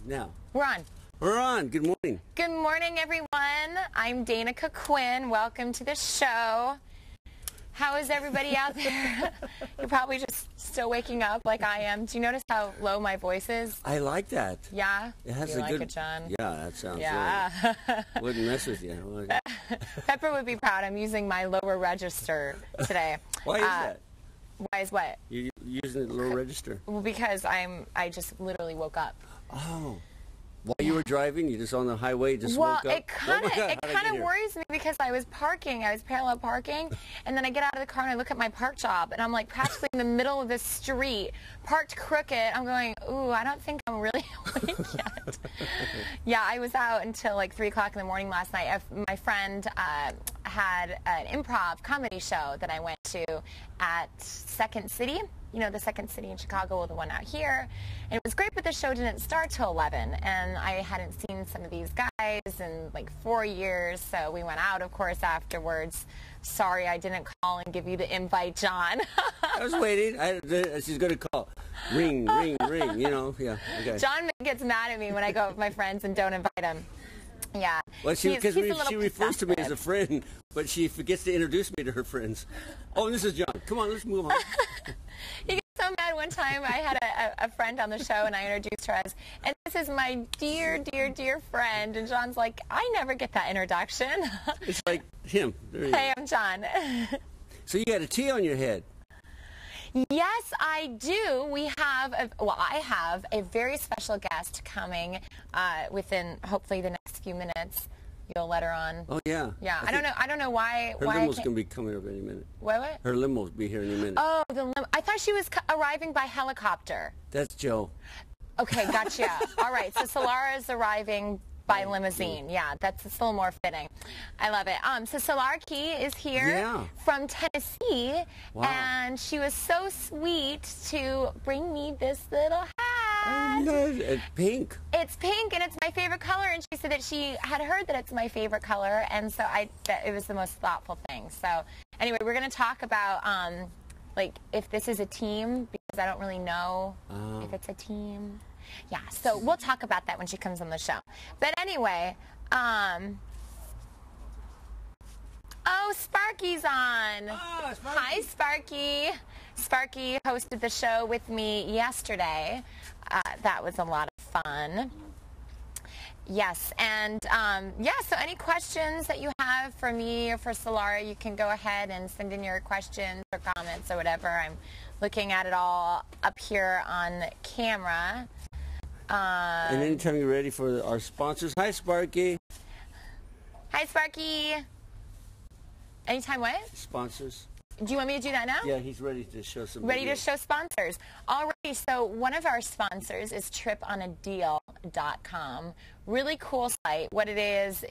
Now. We're on. We're on. Good morning. Good morning, everyone. I'm Danika Quinn. Welcome to the show. How is everybody out there? You're probably just still waking up like I am. Do you notice how low my voice is? I like that. Yeah? It has you a like good... it, John? Yeah, that sounds yeah. good. Wouldn't mess with you. Pepper would be proud. I'm using my lower register today. Why is that? Why is what? You're using the low register? Well, because I just literally woke up. Oh. While you were driving, you just on the highway, just woke up? It kind of worries me because I was parallel parking, and then I get out of the car and I look at my park job, and I'm like practically in the middle of the street, parked crooked. I'm going, ooh, I don't think I'm really awake yet. Yeah, I was out until like 3 o'clock in the morning last night. My friend had an improv comedy show that I went to at Second City. You know, the Second City in Chicago, or the one out here. And it was great, but the show didn't start till 11. And I hadn't seen some of these guys in like 4 years, so we went out, of course, afterwards. Sorry I didn't call and give you the invite, John. I was waiting. She's going to call. Ring, ring, ring, you know. Yeah, okay. John gets mad at me when I go with my friends and don't invite him. Yeah. Well, she refers to me as a friend, but she forgets to introduce me to her friends. Oh, this is John. Come on, let's move on. He gets so mad. One time I had a friend on the show, and I introduced her as, and this is my dear, dear, dear friend. And John's like, I never get that introduction. It's like him. Hey, I'm John. So you got a T on your head. Yes, I do. I have a very special guest coming within hopefully the next few minutes. You'll let her on. Oh yeah. Yeah. I don't know why. Her limo's gonna be coming up any minute. What? Her limo's be here any minute. Oh, the limo. I thought she was arriving by helicopter. That's Joe. Okay, gotcha. All right. So Solara is arriving by limousine. Yeah, that's a little more fitting. I love it. So Solara Key is here from Tennessee, and she was so sweet to bring me this little hat. Oh, nice. It's pink. It's pink, and it's my favorite color, and she said that she had heard that it's my favorite color, and so it was the most thoughtful thing. So anyway, we're going to talk about like if this is a team, because I don't really know if it's a team. Yeah, so we'll talk about that when she comes on the show. But anyway, oh, Sparky's on. Oh, Sparky. Hi, Sparky. Sparky hosted the show with me yesterday. That was a lot of fun. Yes, and so any questions that you have for me or for Solara, you can go ahead and send in your questions or comments or whatever. I'm looking at it all up here on camera. And anytime you're ready for our sponsors. Hi, Sparky. Hi, Sparky. Anytime what? Sponsors. Do you want me to do that now? Yeah, he's ready to show some Ready to show sponsors. Alrighty, so one of our sponsors is triponadeal.com. Really cool site. What it is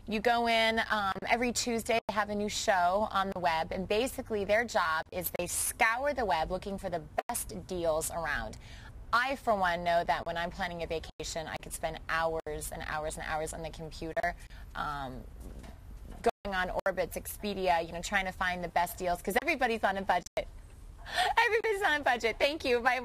you go in every Tuesday to have a new show on the web, and basically their job is they scour the web looking for the best deals around. I, for one, know that when I'm planning a vacation, I could spend hours and hours and hours on the computer going on Orbitz, Expedia, trying to find the best deals because everybody's on a budget. Everybody's on a budget. Thank you. My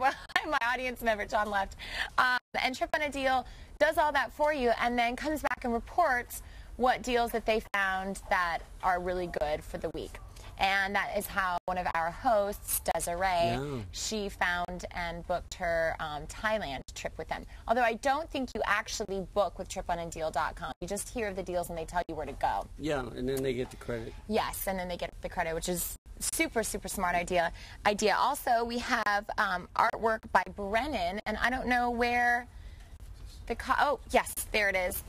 audience member, John, left. And Trip on a Deal does all that for you and then comes back and reports what deals that they found that are really good for the week. And that is how one of our hosts, Desiree, she found and booked her Thailand trip with them. Although I don't think you actually book with triponadeal.com. You just hear of the deals and they tell you where to go. Yeah, and then they get the credit. Yes, and then they get the credit, which is super, super smart idea. Also, we have artwork by Brennan, and I don't know where oh, yes, there it is.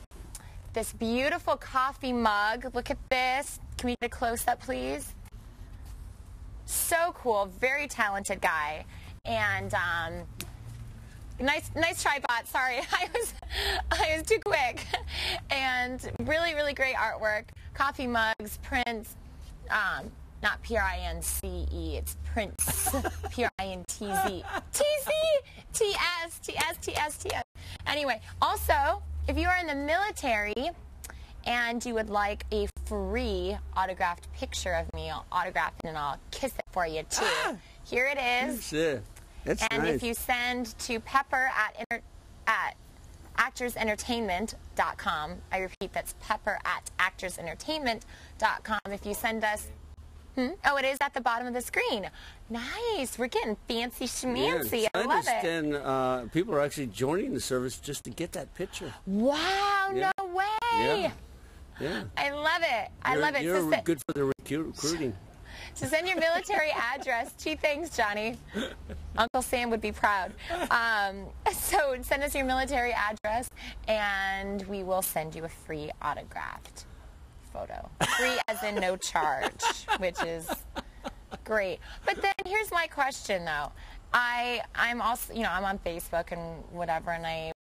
This beautiful coffee mug. Look at this. Can we get a close-up, please? So cool, very talented guy, and nice tripod. Sorry, I was too quick. And really, really great artwork. Coffee mugs, prints. Not P-R-I-N-C-E. It's prints. P-R-I-N-T-Z. T-Z. T-S. T-S. T-S. T-S. Anyway, also, if you are in the military and you would like a free autographed picture of me, I'll autograph it and I'll kiss it for you too. Here it is. That's and nice. If you send to Pepper at pepper@actorsentertainment.com. I repeat, that's pepper@actorsentertainment.com. If you send us... Oh, it is at the bottom of the screen. Nice. We're getting fancy schmancy. Yeah, I love it. And people are actually joining the service just to get that picture. Wow, Yeah. no way. Yeah. Yeah. I love it. I love it. You're good for the recruiting. So send your military address. Gee, thanks, Johnny. Uncle Sam would be proud. So send us your military address, and we will send you a free autographed photo. Free as in no charge, which is great. But then here's my question, though. I'm also, I'm on Facebook and whatever, and I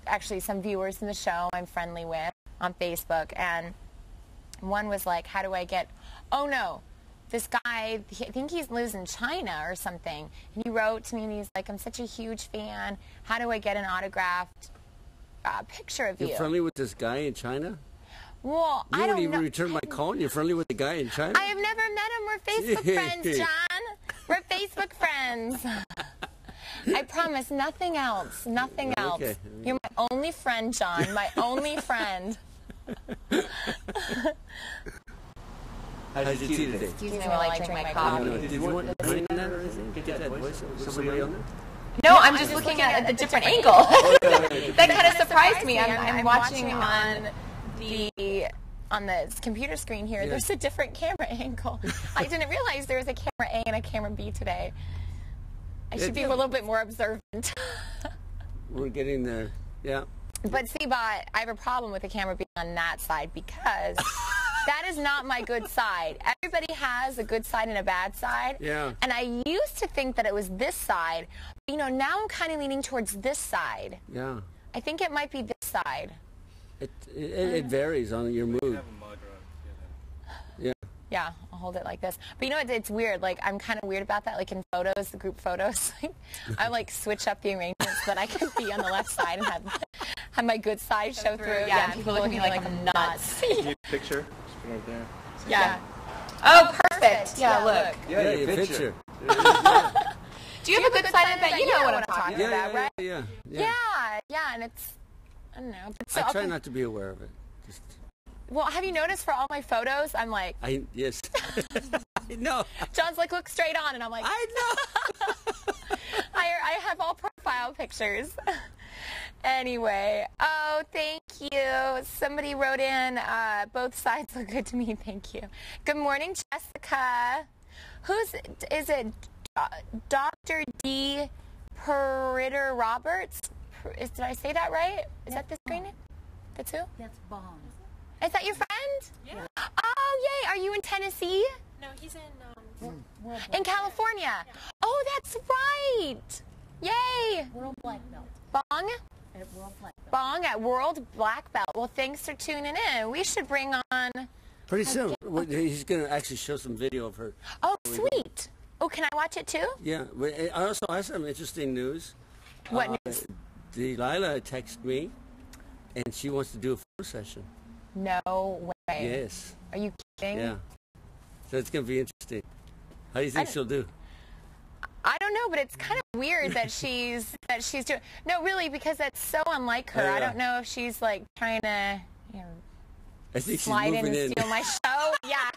actually some viewers in the show I'm friendly with on Facebook, and one was like, how do I get, oh no, this guy, I think he lives in China or something, and he wrote to me and he's like, I'm such a huge fan, how do I get an autographed picture of you? You're friendly with this guy in China? Well, I don't know. You wouldn't even return my call and you're friendly with the guy in China? I have never met him. We're Facebook friends, John. We're Facebook friends. I promise, nothing else. Nothing else. Okay. You're my only friend, John. My only friend. How did you tea today? Excuse me while I drink my coffee. Did you want to drink that or anything? Get that voice of somebody on there? No, I'm just looking at a different angle. That kind of surprised me. I'm watching on the computer screen here. Yeah. There's a different camera angle. I didn't realize there was a camera A and a camera B today. I should be a little bit more observant. We're getting there. Yeah. But Seabot, I have a problem with the camera being on that side because that is not my good side. Everybody has a good side and a bad side. Yeah. And I used to think that it was this side. But, now I'm kind of leaning towards this side. Yeah. I think it might be this side. It varies on your mood. Yeah. Yeah, I'll hold it like this. But it's weird. Like, I'm kind of weird about that. Like, in photos, the group photos, I, switch up the arrangements so that I can be on the left side and have my good side show through. Yeah, and people look at me like I'm nuts. Picture? Just put it over there. Yeah. Oh, perfect. Yeah, look. Yeah, your picture. Do you have a good side of that? You know what I'm talking about, right? Yeah, and it's, I don't know. I try not to be aware of it. Well, have you noticed for all my photos, I'm like... Yes. I know. John's like, look straight on, and I'm like... I know. I have all profile pictures. Anyway, oh, thank you. Somebody wrote in, both sides look good to me, thank you. Good morning, Jessica. Is it Dr. D. Peritter Roberts? Did I say that right? Is that the screen name? That's who? That's Bond. Is that your friend? Yeah. Oh, yay. Are you in Tennessee? No, he's in in California. Yeah. Oh, that's right. Yay. World Black Belt. Bong? At World Black Belt. Bong at World Black Belt. Well, thanks for tuning in. We should bring on... Pretty soon. He's going to actually show some video of her. Oh, sweet. Oh, can I watch it too? Yeah. I also have some interesting news. What news? Delilah texted me, and she wants to do a photo session. No way. Yes. Are you kidding? Yeah. So it's going to be interesting. How do you think she'll do? I don't know, but it's kind of weird that she's doing... No, really, because that's so unlike her. Yeah. I don't know if she's, trying to, I think slide in and in. steal my show. Yeah,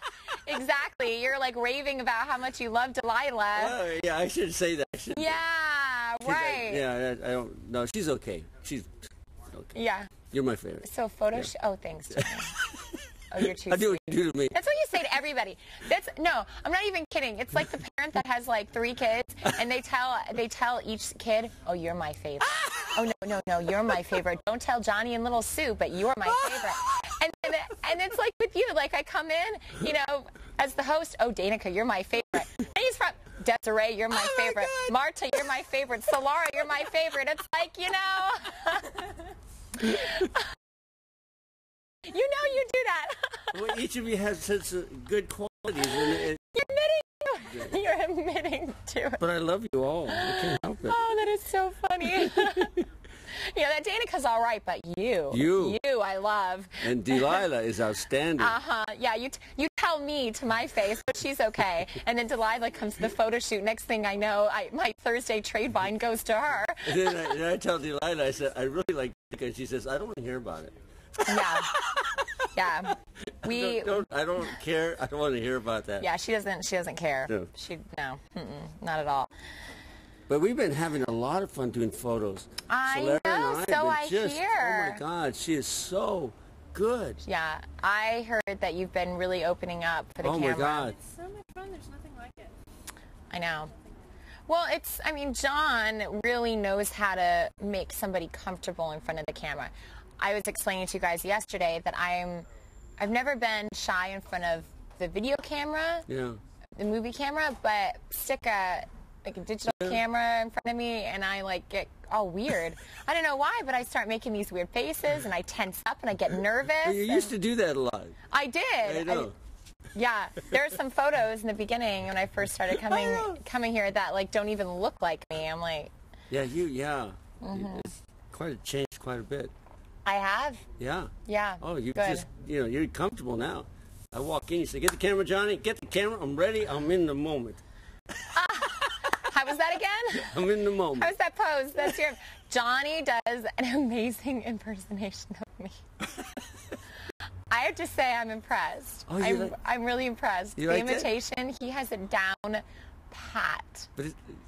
exactly. You're, raving about how much you love Delilah. Yeah, I shouldn't say that. Yeah, right. I don't... No, she's okay. She's okay. Yeah. You're my favorite. So oh, thanks, Jimmy. Oh, you're too I do what sweet. you do to me. That's what you say to everybody. No, I'm not even kidding. It's like the parent that has 3 kids, and they tell each kid, "Oh, you're my favorite." "Oh, no, you're my favorite. Don't tell Johnny and little Sue, but you're my favorite." And it's like with you. I come in, as the host. "Oh, Danika, you're my favorite." And he's from Desiree, you're my favorite. Marta, you're my favorite. Solara, you're my favorite. It's you do that. Well, each of you has such good qualities. You're admitting to it. But I love you all. I can't help it. Oh, that is so funny. That Danika's all right, but you, I love. And Delilah is outstanding. Yeah, you tell me to my face, but she's okay. And then Delilah comes to the photo shoot. Next thing I know, my Thursday trade vine goes to her. And then I tell Delilah, I said, I really like Danika. And she says, I don't want to hear about it. Yeah. Yeah. I don't care. I don't want to hear about that. Yeah, she doesn't care. No. No, not at all. But we've been having a lot of fun doing photos. I Solara know, and so I hear. Oh my hear. God, she is so good. Yeah, I heard that you've been really opening up for the camera. Oh my God. It's so much fun. There's nothing like it. I know. Well, John really knows how to make somebody comfortable in front of the camera. I was explaining to you guys yesterday that I've never been shy in front of the video camera, Yeah. the movie camera, but stick a digital camera in front of me and I get all weird. I don't know why, but I start making these weird faces and I tense up and I get nervous. You used to do that a lot. I did. I know. Yeah, there are some photos in the beginning when I first started coming here that don't even look like me. I'm like, Yeah. It's changed quite a bit. I have. Yeah. Yeah. Oh, you good. just, you're comfortable now. I walk in, you say, get the camera, Johnny, get the camera, I'm ready, I'm in the moment. How was that again? I'm in the moment. How was that pose? That's your. Johnny does an amazing impersonation of me. I have to say I'm impressed. Oh, I'm really impressed. You the like that? imitation, he has it down pat. But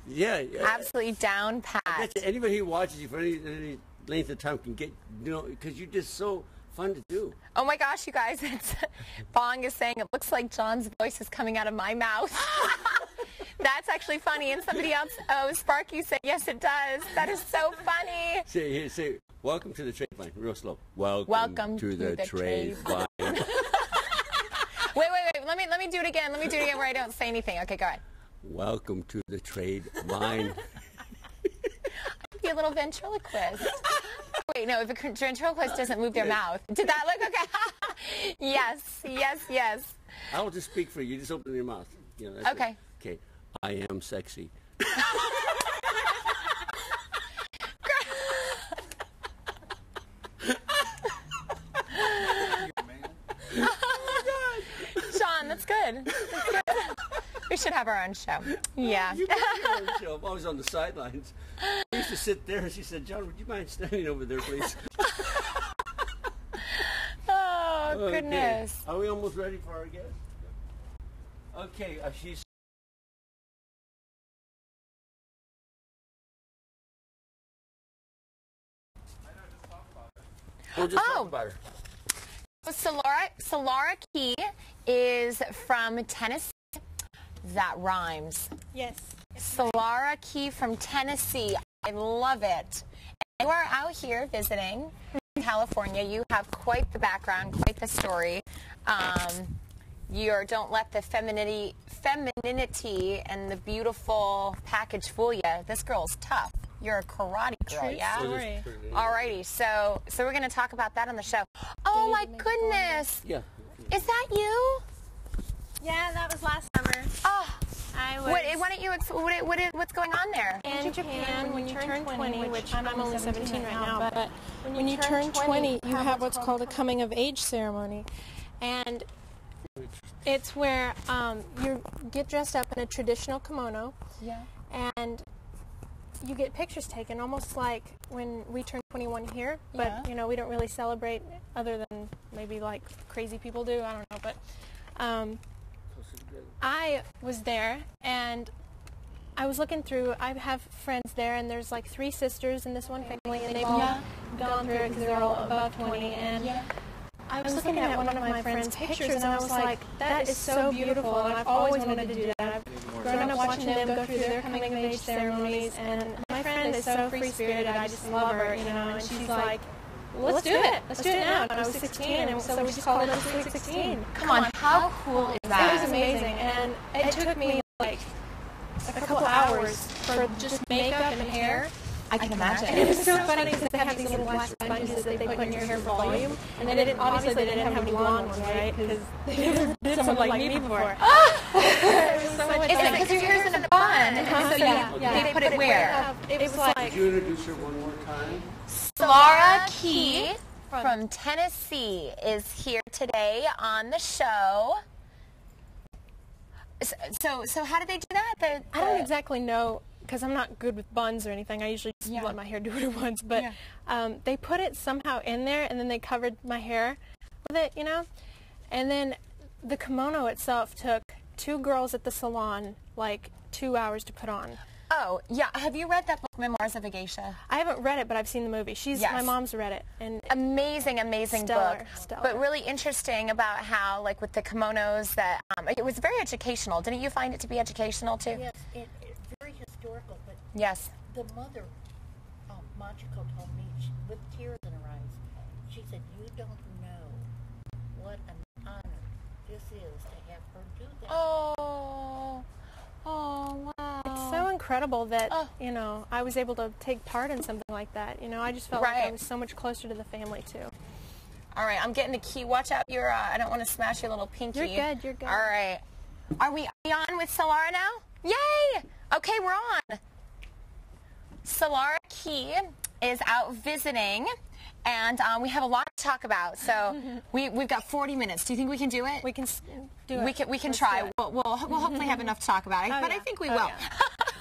Absolutely down I pat. bet you anybody who watches you for any length of time can get, because you're just so fun to do. Oh my gosh, you guys! Bong is saying it looks like John's voice is coming out of my mouth. That's actually funny. And somebody else, Sparky said, yes, it does. That is so funny. Say, welcome to the trade line, real slow. Welcome to the trade line. Wait. Let me do it again. Let me do it again where I don't say anything. Okay, go ahead. Welcome to the trade line. Be a little ventriloquist. Wait, no, if a ventriloquist doesn't move their mouth. Did that look okay? Yes. I will just speak for you. Just open your mouth. That's Okay. it. Okay. I am sexy. Sean, that's good. We should have our own show. Yeah. You have your own show. I'm always on the sidelines. I used to sit there, and she said, John, would you mind standing over there, please? Oh, Okay. goodness. Are we almost ready for our guest? Okay, she's... We'll just talk about her. Solara Key is from Tennessee. That rhymes. Yes. Solara Key from Tennessee. I love it. You are out here visiting California. You have quite the background, quite the story. You don't let the femininity and the beautiful package fool you. This girl's tough. You're a karate girl, True yeah? story. Alrighty, so we're going to talk about that on the show. Oh my goodness! Yeah. Is that you? Yeah, that was last summer. Oh, I was why don't you what's going on there? in Japan when you turn 20, which I'm only 17 right now, but when you turn 20, you have what's called a coming of age ceremony. And it's where you get dressed up in a traditional kimono. Yeah. And you get pictures taken, almost like when we turn 21 here, but Yeah. We don't really celebrate other than maybe like crazy people do. I don't know, but I was there and I was looking through. I have friends there, and there's like 3 sisters in this one family, and they've all gone through it because they're all above 20. And I was looking at one of my friends' pictures, and I was like, that is so beautiful, and I've always wanted to do that. I've grown up watching them go through their coming of age ceremonies, and my friend is so free-spirited. I just love her, and she's like, let's do it. Let's do it now. And I was 16, and so we just called it Sweet 16. Come on, how cool is It that? was amazing, and it took me like a couple hours for just makeup and hair. I can imagine. And it was so funny because they have these little black sponges that they put in your hair for volume, and they didn't didn't have any blonde ones, right? Because they never did someone like me before. It was so much Is it fun. because your hair's in a bun? So they put it where? It was like Could you introduce her one more time? Solara Key from Tennessee is here today on the show. So how did they do that? I don't exactly know, because I'm not good with buns or anything. I usually just let my hair do what it wants. But they put it somehow in there, and then they covered my hair with it, you know? And then the kimono itself took 2 girls at the salon like 2 hours to put on. Oh, yeah. Have you read that book, Memoirs of a Geisha? I haven't read it, but I've seen the movie. My mom's read it. And amazing stellar, book. Stellar. But really interesting about how, like, with the kimonos, that it was very educational. Didn't you find it to be educational, too? Yes, it's very historical, but yes. The mother, Machiko, told me, with tears in her eyes, she said, you don't know what an honor this is to have her do that. Oh, wow. It's so incredible that, you know, I was able to take part in something like that. You know, I just felt like I was so much closer to the family, too. All right, I'm getting the key. Watch out, I don't want to smash your little pinky. You're good. All right. Are we on with Solara now? Yay! Okay, we're on. Solara Key is out visiting, and we have a lot to talk about. So we've got 40 minutes. Do you think we can do it? We can do it. We can try. We'll hopefully have enough to talk about it, but I think we will. Yeah.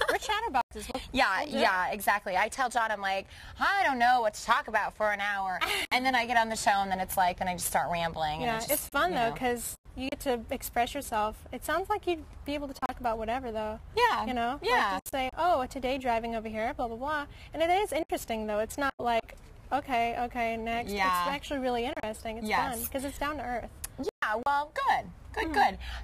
We're chatterboxes. Yeah, exactly. I tell John, I'm like, I don't know what to talk about for an hour, and then I get on the show, and then it's like, then I just start rambling. Yeah, and it's fun though, because you get to express yourself. It sounds like you'd be able to talk about whatever, though. Yeah. You know? Yeah. Like just say, oh, today driving over here, blah, blah, blah. And it is interesting, though. It's not like, okay, next. Yeah. It's actually really interesting. It's fun, because it's down to earth. Yeah, well, good.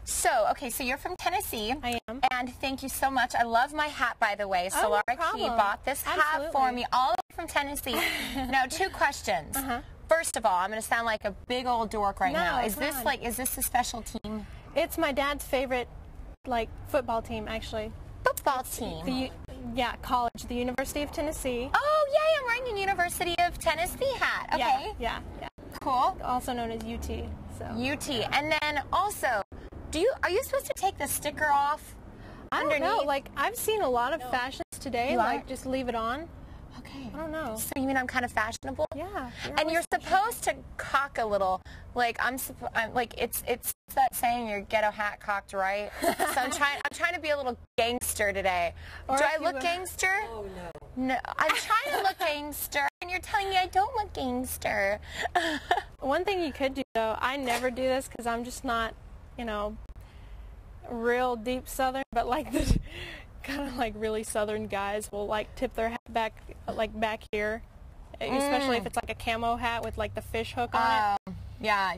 So, okay, so you're from Tennessee. I am. And thank you so much. I love my hat, by the way. Solara Key bought this hat for me all the way from Tennessee. Now, 2 questions. First of all, I'm going to sound like a big old dork right now. Is this a special team? It's my dad's favorite, like, football team, actually. Football team? College, the University of Tennessee. Oh, yay, I'm wearing a University of Tennessee hat. Okay. Yeah. Cool. Also known as UT. So. UT. And then also, are you supposed to take the sticker off underneath? I don't know. Like, I've seen a lot of fashions today, like, just leave it on. Okay. I don't know. So you mean I'm kind of fashionable? Yeah. And you're supposed to cock a little. Like I'm like it's that saying, your ghetto hat cocked right. So I'm trying to be a little gangster today. Do I look gangster? Oh no. No, I'm trying to look gangster, and you're telling me I don't look gangster. One thing you could do, though, I never do this because I'm just not, real deep Southern, but like the kind of like really Southern guys will like tip their hat back, like back here, especially if it's like a camo hat with like the fish hook on it. Yeah.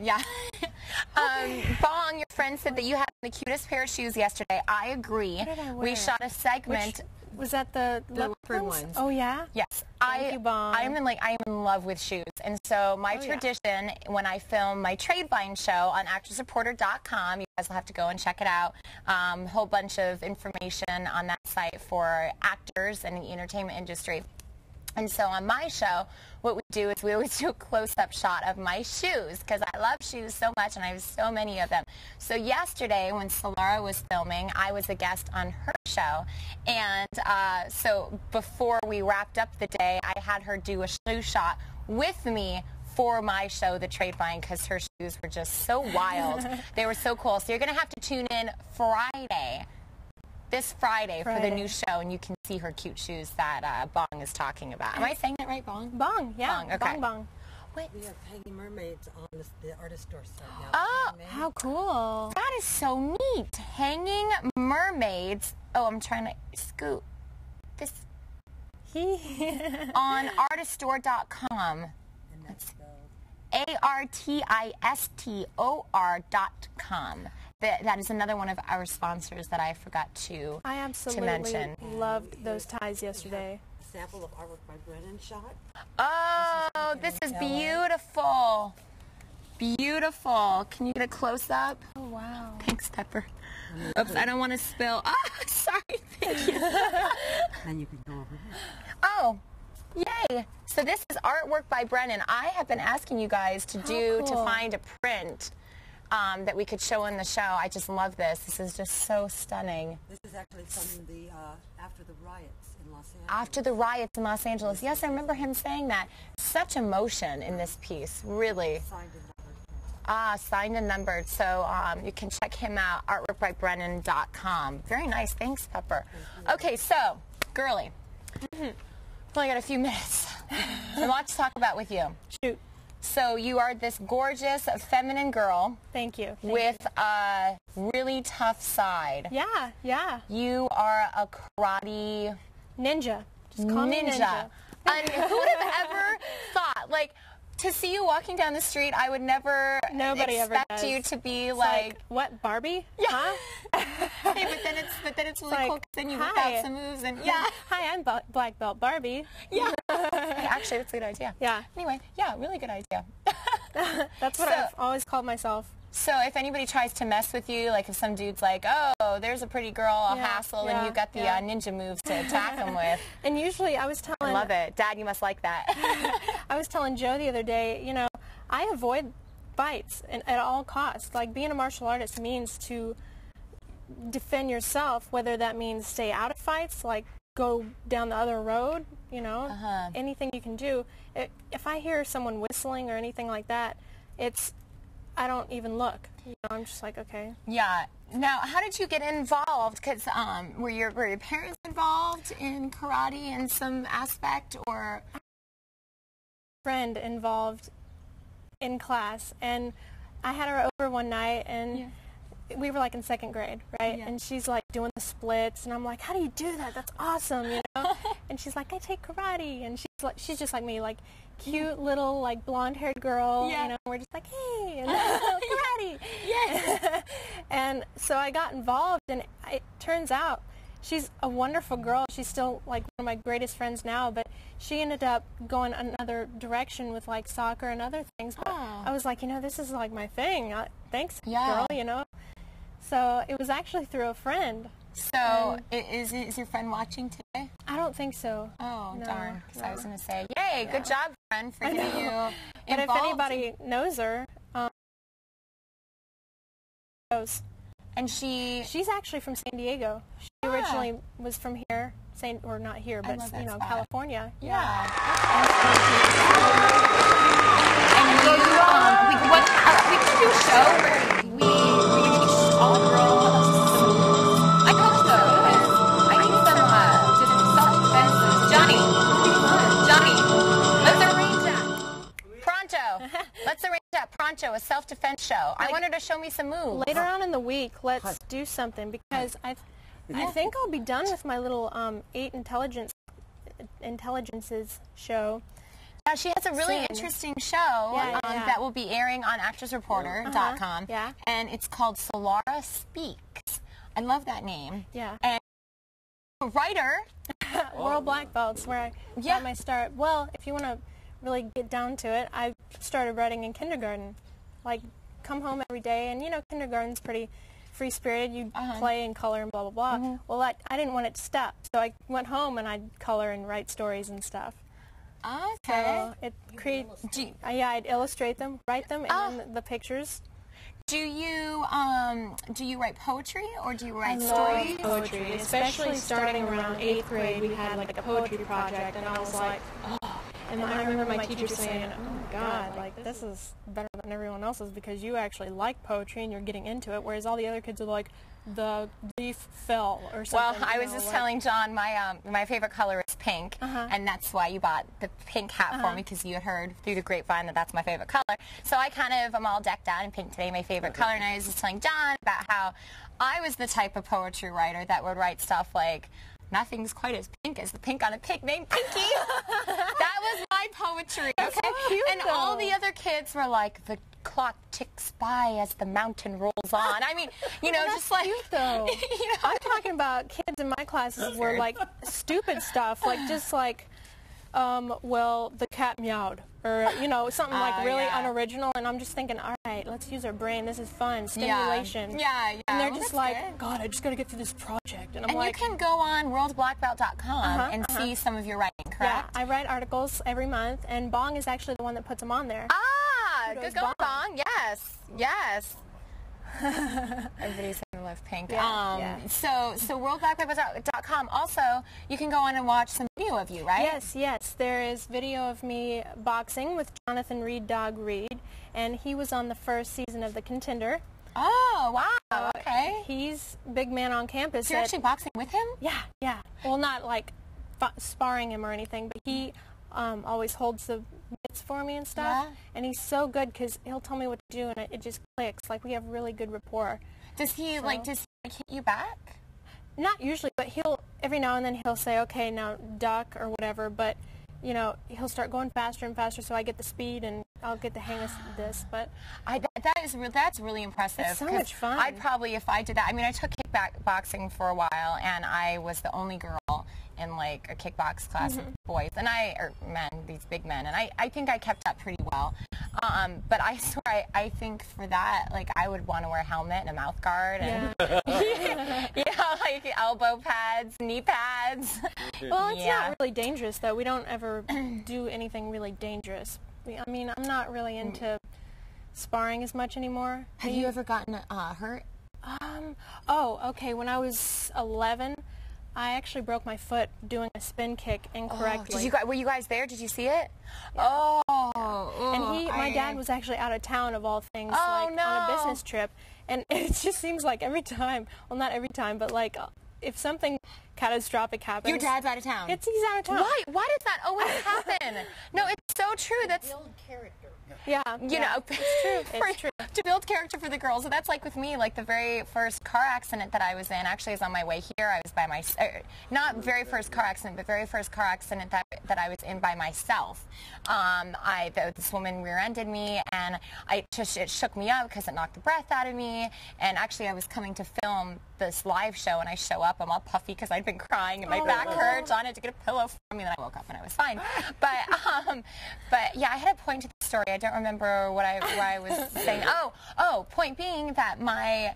Bong, your friend said that you had the cutest pair of shoes yesterday. I agree. What did I wear? We shot a segment. Was that the leopard ones? Oh yeah. Yes. Thank you, Bong. I am in love with shoes, and so my tradition when I film my trade bind show on ActorsReporter.com, you guys will have to go and check it out. Whole bunch of information on that site for actors and the entertainment industry. And so on my show, what we do is we always do a close-up shot of my shoes because I love shoes so much and I have so many of them. So yesterday when Solara was filming, I was a guest on her show. And so before we wrapped up the day, I had her do a shoe shot with me for my show, The Trade Bind, because her shoes were just so wild. They were so cool. So you're going to have to tune in this Friday for the new show, and you can see her cute shoes that Bong is talking about. Am I saying that right, Bong? Bong, yeah. Bong, okay. Bong. Wait. We have hanging mermaids on the artist store site now. Oh, how cool. That is so neat. Hanging mermaids. Oh, I'm trying to scoot this on artiststore.com. And that's spelled ARTISTOR.com. That is another one of our sponsors that I forgot to I absolutely mention. loved those ties yesterday. a sample of artwork by Brennan shot. Oh, this is beautiful. Beautiful. Can you get a close-up? Oh, wow. Thanks, Pepper. Oops, I don't want to spill. Oh, sorry. Thank you. Then you can go over here. Oh, yay. So this is artwork by Brennan. I have been asking you guys to find a print that we could show in the show. I just love this. This is just so stunning. This is actually from the after the riots in Los After the riots in Los Angeles. Yes, I remember him saying that. Such emotion in this piece, really. Signed and numbered. So you can check him out, artworkbybrennan.com. Very nice. Thanks, Pepper. Okay, so, girly. We've only got a few minutes. There's a lot to talk about with you. Shoot. So you are this gorgeous, feminine girl. Thank you. With a really tough side. Yeah, yeah. You are a karate ninja. Just call me ninja. And who would have ever thought, like, to see you walking down the street, I would never expect you to be like what, Barbie? Yeah. Huh? Hey, but then it's really cool because then you work out some moves and Hi, I'm Black Belt Barbie. Yeah. Hey, actually, that's a good idea. Yeah. Anyway, yeah, really good idea. That's what I've always called myself. So if anybody tries to mess with you, like if some dude's like, oh, there's a pretty girl, I'll hassle, and you've got the ninja moves to attack them with. And usually I was telling... I love it. Dad, you must like that. I was telling Joe the other day, you know, I avoid fights at all costs. Like, being a martial artist means to defend yourself, whether that means stay out of fights, like go down the other road, you know, anything you can do. If I hear someone whistling or anything like that, I don't even look. You know, I'm just like, okay. Yeah. Now, how did you get involved? Because were your parents involved in karate in some aspect, or? Friend involved in class, and I had her over one night, and we were like in second grade, right? Yeah. And she's like doing the splits, and I'm like, how do you do that? That's awesome, you know? And she's like, I take karate, and she's just like me, like cute little like blonde-haired girl, you know? We're just like, hey, and karate, yes. And so I got involved, and it turns out she's a wonderful girl. She's still like one of my greatest friends now, but she ended up going another direction with like soccer and other things. But I was like, you know, this is like my thing. Thanks, girl, you know? So it was actually through a friend. So is your friend watching today? I don't think so. Oh, no, darn. Because I was going to say, yay, good job, friend, for getting you involved. But if anybody knows her, and she's actually from San Diego. She originally was from here, or not here, but you know, California. Yeah. And we could do a show where we teach all girls. I hope so. I need some self-defense. Johnny, let's arrange that. Pronto. Let's arrange that pronto, a self-defense show. I want her to show me some moves. Later on in the week, let's do something, because I think I'll be done with my little 8 intelligences show. Yeah, she has a really interesting show that will be airing on ActorsReporter.com, and it's called Solara Speaks. I love that name. Yeah. And a writer. World Black Belts, where I got my start. Well, if you want to really get down to it, I started writing in kindergarten. Like, come home every day, and you know, kindergarten's pretty free-spirited. You play and color and blah, blah, blah. Well, I didn't want it to stop, so I went home and I'd color and write stories and stuff. Okay. So it creates, I'd illustrate them, write them, and then the pictures. Do you write poetry, or do you write stories? Poetry, especially starting around 8th grade. We had like a poetry project, and I was like, oh. And I remember my teacher saying, oh my God, like this is better than everyone else's because you actually like poetry and you're getting into it, whereas all the other kids are like, the leaf fell or something. Well, I was just telling John my favorite color is pink, and that's why you bought the pink hat for me, because you had heard through the grapevine that that's my favorite color. So I kind of am all decked out in pink today, my favorite color, and I was just telling John about how I was the type of poetry writer that would write stuff like, nothing's quite as pink as the pink on a pig named Pinky. That was my poetry, okay? So cute, and all the other kids were like, the clock ticks by as the mountain rolls on. I mean, you know, just like... cute, though. You know, I'm talking about kids in my classes were like stupid stuff, like just like, well, the cat meowed. Or, you know, something like really unoriginal, and I'm just thinking, all right, let's use our brain. This is fun. Stimulation. Yeah. And they're just like, good. God, I just got to get through this project. And I'm like... you can go on worldblackbelt.com and see some of your writing, correct? Yeah, I write articles every month, and Bong is actually the one that puts them on there. Good going, Bong. Yes. Everybody's saying love pink. Yeah, So worldblackboybazaar.com. Also, you can go on and watch some video of you, right? Yes. There is video of me boxing with Jonathan Reed Dog Reed, and he was on the first season of The Contender. Oh, wow. Okay. He's big man on campus. So you're actually boxing with him? Yeah. Well, not like sparring him or anything, but he always holds the mitts for me and stuff. Yeah. And he's so good because he'll tell me what to do, and it just clicks. Like, we have really good rapport. Does he hit you back? Not usually, but every now and then he'll say, okay, now duck or whatever, but you know, he'll start going faster and faster, so I get the speed and I'll get the hang of this. But that's really impressive. It's so much fun. I'd probably, if I did that, I mean, I took kickboxing for a while, and I was the only girl in like a kickbox class of boys, and these big men, and I think I kept up pretty well. But I swear, I think for that, like, I would want to wear a helmet and a mouth guard, and like elbow pads, knee pads. Well, it's not really dangerous, though. We don't ever do anything really dangerous. I mean, I'm not really into sparring as much anymore. Have you ever gotten hurt? Okay. When I was 11, I actually broke my foot doing a spin kick incorrectly. Were you guys there? Did you see it? Yeah. And my dad was actually out of town, of all things, on a business trip. And it just seems like every time, well, not every time, but like if something catastrophic happens. Your dad's out of town. He's out of town. Why does that always happen? No, it's so true. That's build character. Yeah, it's true. It's true. To build character for the girls. So that's like with me, like the very first car accident that I was in. Actually, I was on my way here. I was by not very first car accident, but very first car accident that I was in by myself. This woman rear-ended me, and it shook me up because it knocked the breath out of me. And actually, I was coming to film this live show, and I show up. I'm all puffy because I'd been crying, and my back hurts. I had to get a pillow for me. Then I woke up and I was fine. But yeah, I had a point to the story. I don't remember what I was saying. Point being that my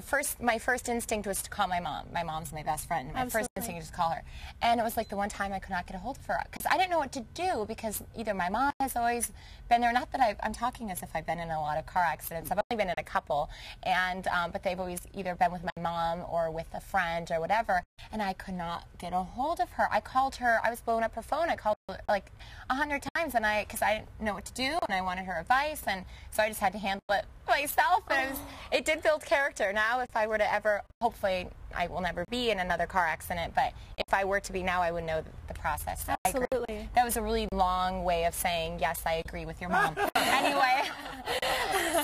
first instinct was to call my mom. My mom's my best friend. My first instinct was to call her, and it was like the one time I could not get a hold of her because I didn't know what to do, because either my mom has always been there. Not that I'm talking as if I've been in a lot of car accidents. I've only been in a couple, and but they've always either been with my mom or with a friend or whatever, and I could not get a hold of her. I called her. I was blowing up her phone. I called her like 100 times, and because I didn't know what to do, and I wanted her advice, and so I just had to handle it myself. And it did build character. Now, if I were to ever, hopefully, I will never be in another car accident, but if I were to be now, I would know the process. So absolutely. That was a really long way of saying, yes, I agree with your mom. Anyway,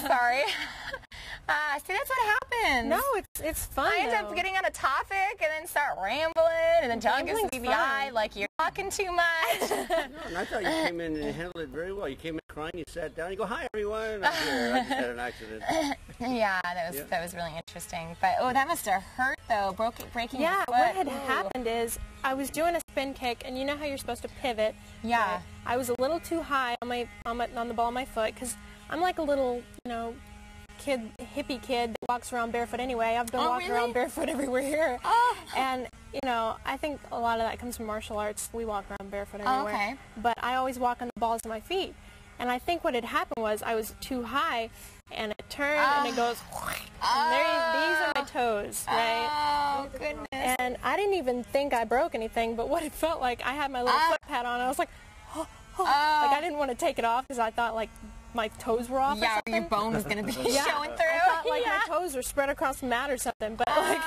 sorry. See, that's what happens. No, it's fun. I end up getting on a topic and then start rambling, and then John gives me the eye like, you're talking too much. And I thought you came in and handled it very well. You came in crying, you sat down, you go, hi, everyone. And I'm here. I just had an accident. Yeah, that was really interesting. But, that must have hurt, though, breaking your foot. What had happened is I was doing a spin kick, and you know how you're supposed to pivot? Yeah. I was a little too high on the ball of my foot, because I'm like a little, hippie kid that walks around barefoot anyway. I've been walking around barefoot everywhere here. And, I think a lot of that comes from martial arts. We walk around barefoot everywhere. Okay. But I always walk on the balls of my feet. And I think what had happened was I was too high, and it turned, and it goes, and these are my toes, right? Oh, goodness. And I didn't even think I broke anything, but what it felt like, I had my little foot pad on, and I was like, like I didn't want to take it off because I thought, like, my toes were off or something. Your bone was going to be showing through. I thought, like, my toes were spread across the mat or something, but, like,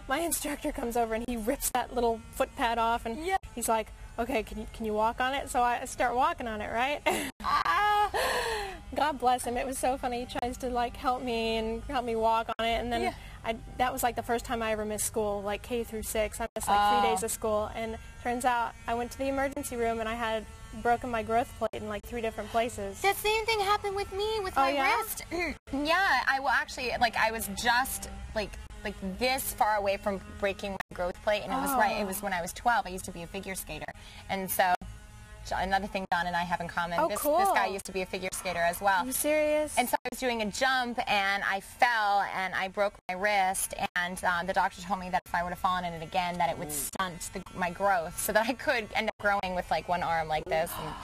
my instructor comes over, and he rips that little foot pad off, and he's like, okay, can you walk on it? So I start walking on it, right? God bless him. It was so funny. He tries to, like, help me walk on it, and then that was, like, the first time I ever missed school, like, K through 6. I missed, like, 3 days of school, and turns out I went to the emergency room, and I had broken my growth plate in, like, 3 different places. The same thing happened with me with my wrist. I was just, like this far away from breaking my growth plate, and it was when I was 12. I used to be a figure skater, and so another thing John and I have in common. This guy used to be a figure skater as well. Are you serious? And so I was doing a jump, and I fell, and I broke my wrist, and the doctor told me that if I were to fall on it again, that it would stunt my growth, so that I could end up growing with, like, one arm like this. And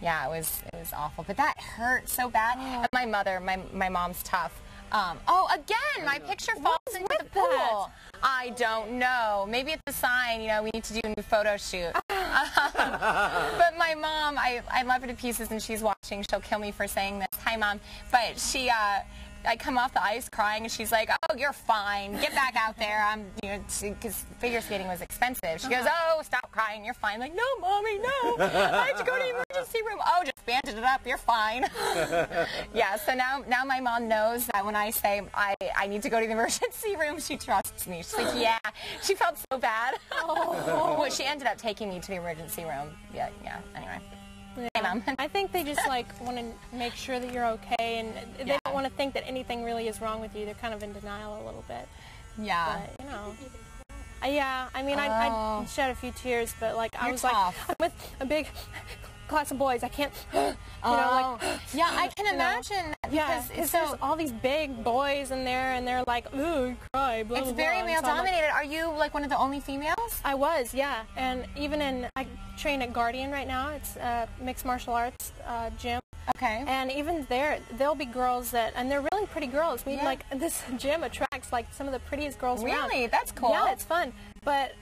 yeah, it was awful, but that hurt so bad. And my mother, my mom's tough. Again, my picture falls into the pool. I don't know. Maybe it's a sign, we need to do a new photo shoot. But my mom, I love her to pieces, and she's watching. She'll kill me for saying this. Hi, Mom. But she, I come off the ice crying, and she's like, "Oh, you're fine. Get back out there." Because figure skating was expensive. She goes, "Oh, stop crying. You're fine." I'm like, "No, Mommy, no. I have to go to the emergency room." "Oh, just bandage it up. You're fine." Yeah. So now my mom knows that when I say I need to go to the emergency room, she trusts me. She's like, "Yeah." She felt so bad. Well, she ended up taking me to the emergency room. Yeah. Anyway. Yeah. Hey, Mom. I think they just want to make sure that you're okay, and they don't want to think that anything really is wrong with you. They're kind of in denial a little bit. Yeah. But, I mean, I shed a few tears, but I was tough. I'm with a big class of boys. I can't, yeah, I can imagine that because there's all these big boys in there, and they're like, "Ooh, cry." Blah, it's blah, very blah. male dominated. Are you one of the only females? I was, yeah, and even I train at Guardian right now. It's a mixed martial arts gym. Okay. And even there, there'll be girls and they're really pretty girls. This gym attracts some of the prettiest girls around. Really? That's cool. Yeah, it's fun. But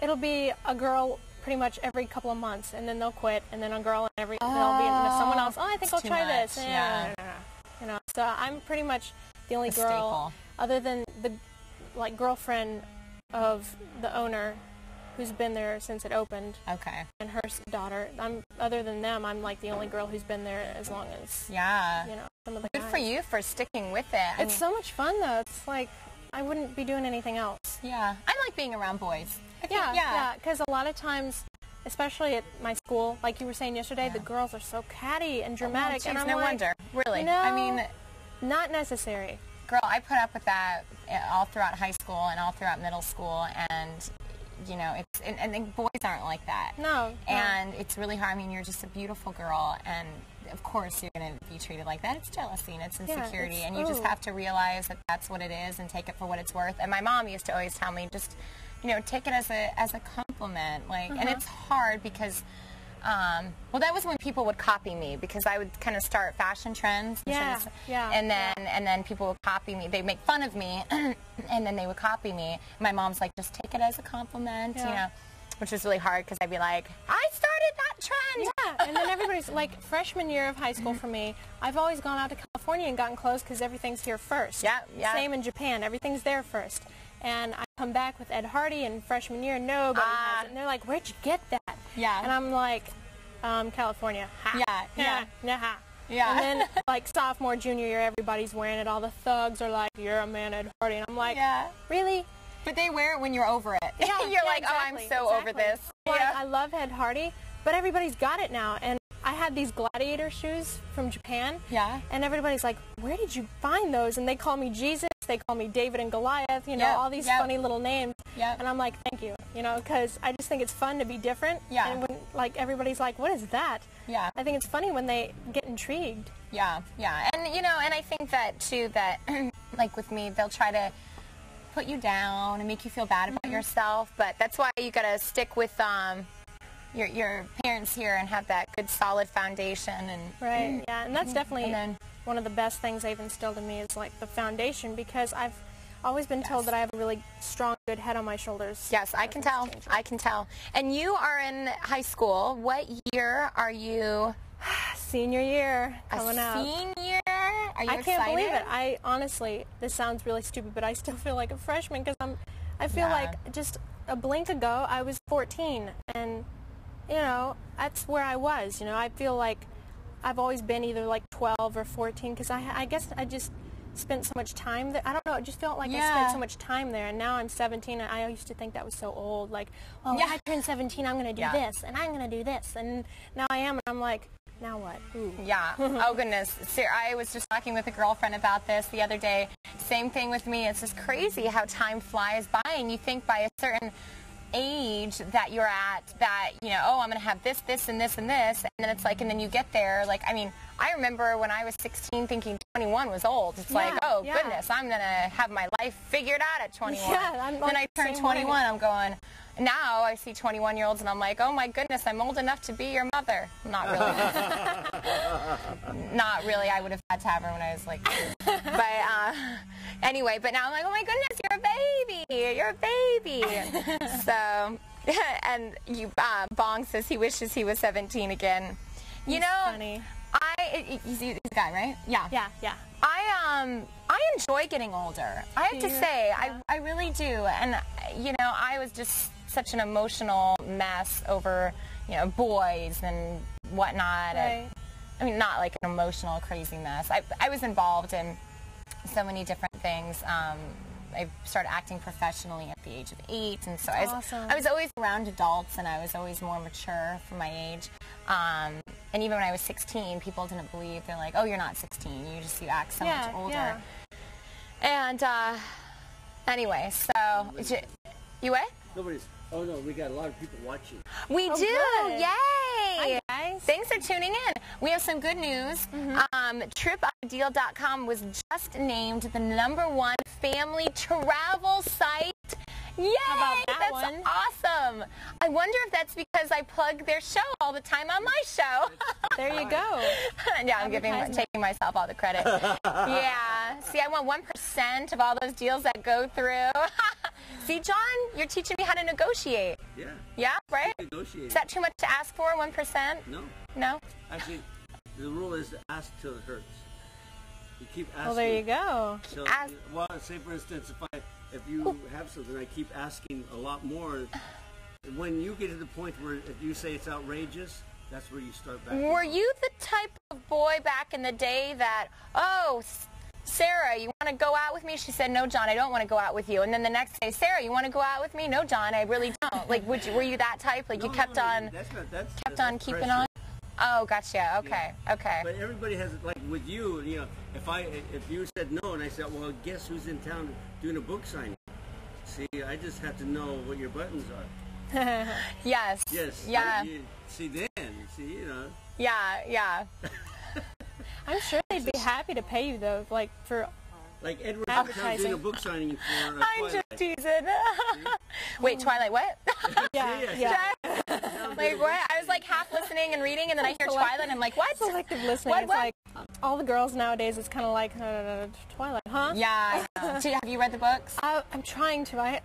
it'll be a girl pretty much every couple of months, and then they'll quit, and then a girl, and there'll be someone else. "Oh, I think I'll try this." Yeah. So I'm pretty much the only girl, staple. other than the girlfriend of the owner, who's been there since it opened. Okay. And her daughter. Other than them, I'm the only girl who's been there as long as some of the Good guys. for you for sticking with it. It's so much fun though. It's I wouldn't be doing anything else. Yeah. I like being around boys. Yeah. Because a lot of times, especially at my school, like you were saying yesterday, the girls are so catty and dramatic. Oh, and I'm no wonder. Really. I mean, not necessary. Girl, I put up with that all throughout high school and all throughout middle school, and and boys aren't like that. No. And it's really hard. I mean, you're just a beautiful girl, and of course you're going to be treated like that. It's jealousy and it's insecurity, and you just have to realize that that's what it is and take it for what it's worth. And my mom used to always tell me, just take it as a compliment. And it's hard because that was when people would copy me, because I would kind of start fashion trends. And then people would copy me. They'd make fun of me, and then they would copy me. My mom's like, just take it as a compliment, which was really hard because I'd be like, I started that trend. Yeah, and then everybody's freshman year of high school for me, I've always gone out to California and gotten clothes because everything's here first. Yeah. Same in Japan. Everything's there first. And I come back with Ed Hardy in freshman year, nobody has it. And they're like, "Where'd you get that?" Yeah. And I'm like, California. Ha. Yeah. And then sophomore, junior year, everybody's wearing it. All the thugs are like, "You're a man, Ed Hardy." And I'm like, really? But they wear it when you're over it. Yeah, you're like, exactly, "Oh, I'm so over this." I love Ed Hardy, but everybody's got it now. And I had these gladiator shoes from Japan. Yeah. And everybody's like, "Where did you find those?" And they call me Jesus. They call me David and Goliath. All these funny little names. Yep. And I'm like, thank you. Because I just think it's fun to be different. Yeah. And when everybody's like, "What is that?" Yeah. I think it's funny when they get intrigued. Yeah. And and I think that too, that with me, they'll try to put you down and make you feel bad about yourself, but that's why you gotta stick with your parents here and have that good solid foundation. And right. Yeah. And that's definitely one of the best things they've instilled in me is the foundation, because I've always been told that I have a really strong, good head on my shoulders. Yes, I can tell. I can tell. And you are in high school. What year are you? Senior year coming up. Senior? Are you I excited? can't believe it. I honestly, this sounds really stupid, but I still feel like a freshman because I feel like just a blink ago I was 14, and that's where I was. I feel like I've always been either 12 or 14 because I guess I just spent so much time there. I don't know, it just felt like I spent so much time there, and now I'm 17, and I used to think that was so old. When I turn 17, I'm going to do this, and I'm going to do this, and now I am, and I'm like, now what? Ooh. Yeah. Oh, goodness. I was just talking with a girlfriend about this the other day. Same thing with me. It's just crazy how time flies by, and you think by a certain age that you're at that, I'm going to have this, this, and this, and this, and then it's and then you get there, I remember when I was 16 thinking 21 was old. It's like, oh, goodness, I'm going to have my life figured out at 21. Yeah, then I turned 21, I'm going, now I see 21-year-olds and I'm like, oh my goodness, I'm old enough to be your mother. Not really. Not really. I would have had to have her when I was like 2. But anyway, but now I'm like, oh my goodness, you're a baby. You're a baby. So, and Bong says he wishes he was 17 again. You know, funny. He's the guy, right? Yeah. Yeah. I enjoy getting older. I have to say, I really do. And, you know, I was just such an emotional mess over, you know, boys and whatnot. Right. I mean, not like an emotional, crazy mess. I was involved in so many different things. I started acting professionally at the age of 8, and so I was always around adults, and I was always more mature for my age. And even when I was 16, people didn't believe. They're like, "Oh, you're not 16. You act so much older." Yeah. And anyway, so you what? Nobody's. Oh no, we got a lot of people watching. We do. Good. Yay! Hi guys. Thanks for tuning in. We have some good news. TripIdeal.com was just named the #1 family travel site. Yay! How about that That's one? awesome. I wonder if that's because I plug their show all the time on my show. There you go. Yeah, I'm taking myself all the credit. Yeah. See, I want 1% of all those deals that go through. See, John, you're teaching me how to negotiate. Yeah. Yeah, right? Negotiate. Is that too much to ask for, 1%? No. No? Actually, the rule is to ask till it hurts. You keep asking. Well, there you go. So, well, say for instance, if you have something, I keep asking a lot more. When you get to the point where if you say it's outrageous, that's where you start back. Were you the type of boy back in the day that, oh, Sarah, you want to go out with me? She said, no, John, I don't want to go out with you. And then the next day, Sarah, you want to go out with me? No, John, I really don't. Like, were you that type? Like, you kept on keeping pressure. on? Oh, gotcha. Okay, okay. But everybody has, like with you, you know, if you said no and I said, well, guess who's in town doing a book signing? See, I just have to know what your buttons are. Yes. Yes. Yeah. You know. Yeah. I'm sure they'd be happy to pay you though, like for like Edward advertising. doing a book signing for I'm Twilight. just teasing. Wait, Twilight what? Yeah. Like what? I was like half listening and reading, and then I hear Twilight, and I'm like, what? Selective listening. What? It's like all the girls nowadays. It's kind of like Twilight, huh? Yeah. I know. Have you read the books? I'm trying to. I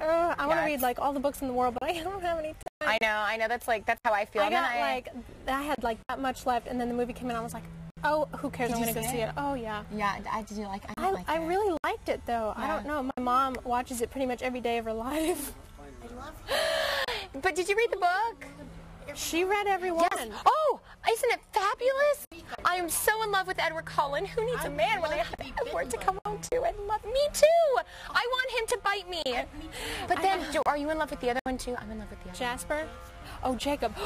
want to read like all the books in the world, but I don't have any time. I know. That's how I feel. I had like that much left, and then the movie came out. I was like, oh, who cares? I'm going to go see it. Oh yeah. Yeah. I did. Like it. I really liked it though. Yeah. I don't know. My mom watches it pretty much every day of her life. I love it. But did you read the book? She read every one. Yes. Oh, isn't it fabulous? I am so in love with Edward Cullen. Who needs a man when I have Edward to come home to and love? Me too. I want him to bite me. But then, are you in love with the other one too? I'm in love with the other Jasper? Oh, Jacob.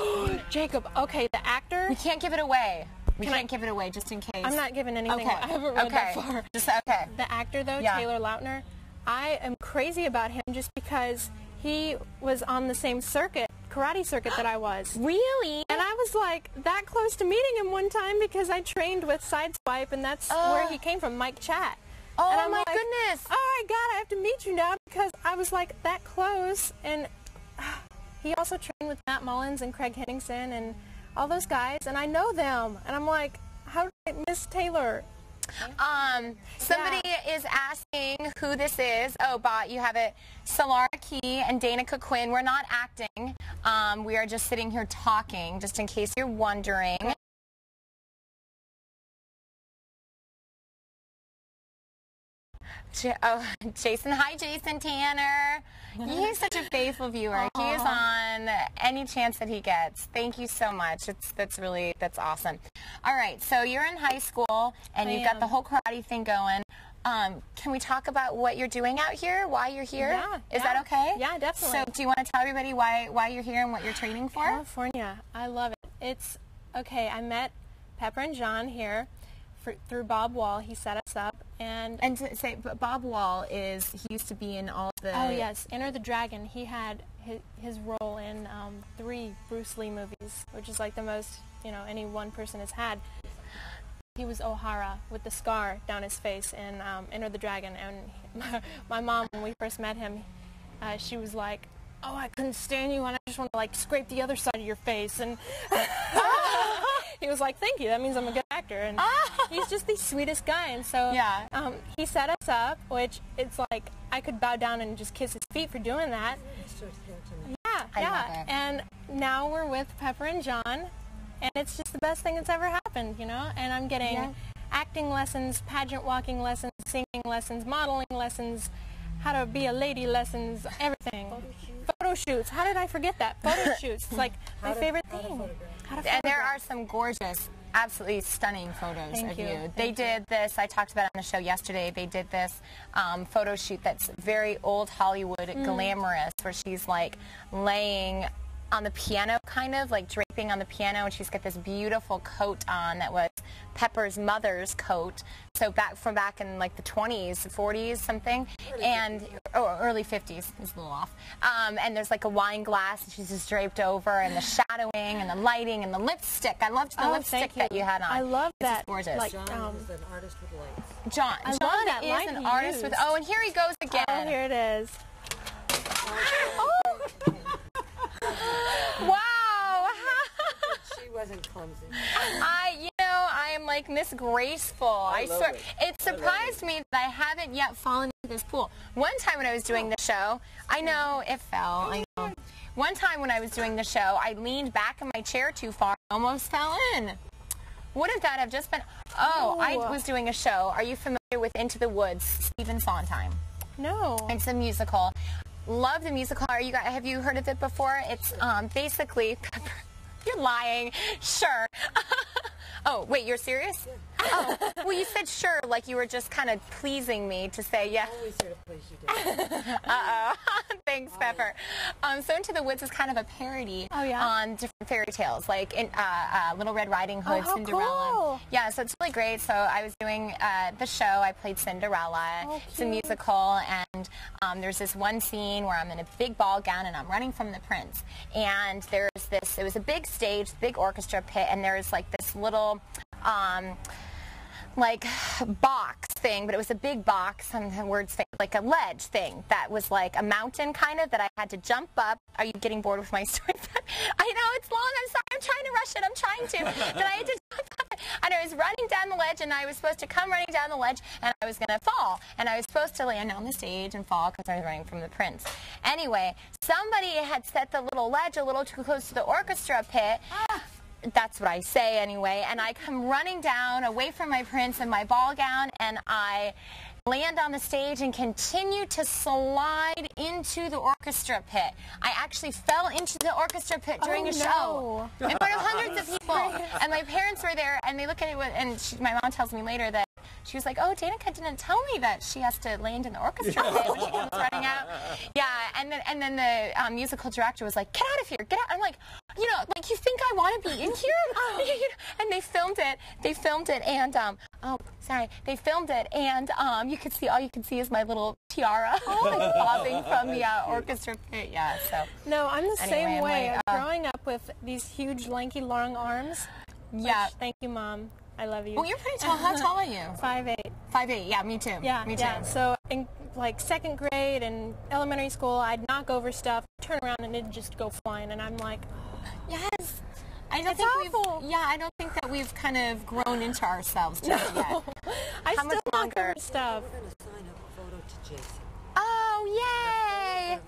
Jacob. Okay, the actor. We can't give it away. We can't give it away just in case. I'm not giving anything away. I haven't read that far. Okay. The actor, though, Taylor Lautner, I am crazy about him just because he was on the same karate circuit that I was. Really? And I was like that close to meeting him one time because I trained with Sideswipe, and that's where he came from, Mike Chat. Oh, and I'm my like, goodness. Oh, my God, I have to meet you now because I was like that close. And he also trained with Matt Mullins and Craig Henningsen and all those guys, and I know them. And I'm like, how did I miss Taylor? Somebody is asking who this is. Oh, Bot, you have it. Solara and Danika Quinn. We're not acting. We are just sitting here talking, just in case you're wondering. Jason. Hi, Jason Tanner. He's such a faithful viewer. He is on any chance that he gets. Thank you so much. That's awesome. All right, so you're in high school, and you've got the whole karate thing going. Can we talk about what you're doing out here, why you're here? Yeah. Is that okay? Yeah, definitely. So do you want to tell everybody why you're here and what you're training for? California. I love it. It's, okay, I met Pepper and John here through Bob Wall. He set us up. And to say, Bob Wall he used to be in all the... Oh, yes. Enter the Dragon. He had his role in 3 Bruce Lee movies, which is like the most, any one person has had. he was O'Hara with the scar down his face in Enter the Dragon. And my mom, when we first met him, she was like, "Oh, I couldn't stand you, and I just want to like scrape the other side of your face." And he was like, "Thank you. That means I'm a good actor." And he's just the sweetest guy. And so he set us up, which it's like I could bow down and just kiss his feet for doing that. I love it. And now we're with Pepper and John, and it's just the best thing that's ever happened, you know. And I'm getting acting lessons, pageant walking lessons, singing lessons, modeling lessons, how to be a lady lessons, everything. Photo shoots. How did I forget that? Photo shoots. It's like my favorite thing. And there are some gorgeous, absolutely stunning photos of you. They did this, I talked about it on the show yesterday, they did this photo shoot that's very old Hollywood glamorous, where she's like laying on the piano, kind of like draping on the piano, and she's got this beautiful coat on that was Pepper's mother's coat, so back in like the 20s, 40s, something, and early 50s, it's a little off. And there's like a wine glass, and she's just draped over, and the shadowing, and the lighting, and the lipstick. I loved the lipstick that you had on. I love that. It's gorgeous. Like, John is an artist with lights. John love that is light an he artist used. with. Oh, and here he goes again. Oh, here it is. Wow. She wasn't clumsy. I am like Miss Graceful. I swear. It surprised me that I haven't yet fallen into this pool. One time when I was doing the show, I know it fell. I know. One time when I was doing the show, I leaned back in my chair too far, almost fell in. Wouldn't that have just been? Oh, I was doing a show. Are you familiar with Into the Woods, Stephen Sondheim? No. It's a musical. Love the musical. Have you heard of it before? It's basically. You're lying. Sure. Oh, wait, you're serious? Oh, well, you said sure, like you were just kind of pleasing me to say yeah. Always here to please you, Dad. Uh-oh. Thanks, Pepper. So Into the Woods is kind of a parody on different fairy tales, like in, Little Red Riding Hood, Cinderella. Cool. Yeah, so it's really great. So I was doing the show. I played Cinderella. It's a musical, and there's this one scene where I'm in a big ball gown, and I'm running from the prince. And there's this, it was a big stage, big orchestra pit, and there's like this little like box thing, but it was a big box, and the words like a ledge thing that was like a mountain kind of that I had to jump up. Are you getting bored with my story? I know it's long. I'm sorry. I'm trying to rush it. I'm trying to. But I had to jump up, and I was running down the ledge, and I was supposed to come running down the ledge, and I was going to fall, and I was supposed to land on the stage and fall because I was running from the prince. Anyway, somebody had set the little ledge a little too close to the orchestra pit. That's what I say anyway, and I come running down away from my prince in my ball gown, and I land on the stage and continue to slide into the orchestra pit. I actually fell into the orchestra pit during a show in front of hundreds of people, and my parents were there, and they look at it, and my mom tells me later that she was like, "Oh, Danika didn't tell me that she has to land in the orchestra pit when she comes running out." Yeah, and then the musical director was like, "Get out of here, get out." I'm like, you know, like, you think I want to be in here? And they filmed it, and they filmed it, and you could see, all you could see is my little tiara like, bobbing from the orchestra pit. Yeah, so. No, I'm the same way. Like, growing up with these huge, lanky, long arms. Yeah. Thank you, Mom. I love you. Well, you're pretty tall. How tall are you? 5'8". 5'8". Yeah, me too. Yeah, me too. Yeah. So in like second grade and elementary school, I'd knock over stuff, turn around, and it'd just go flying, and I'm like, yes. I don't it's think awful. I don't think that we've kind of grown into ourselves just yet. I How still much knock longer? over stuff. We're going to sign up a photo to Jason. Oh,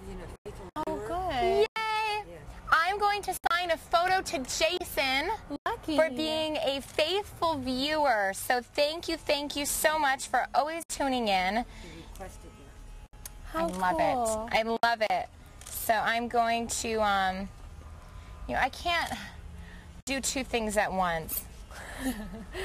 yay! Oh, good. Yay! Yes. I'm going to sign a photo to Jason Lucky. for being a faithful viewer. So thank you so much for always tuning in. He requested you. How I love cool. it. I love it. So I'm going to, you know, I can't do two things at once.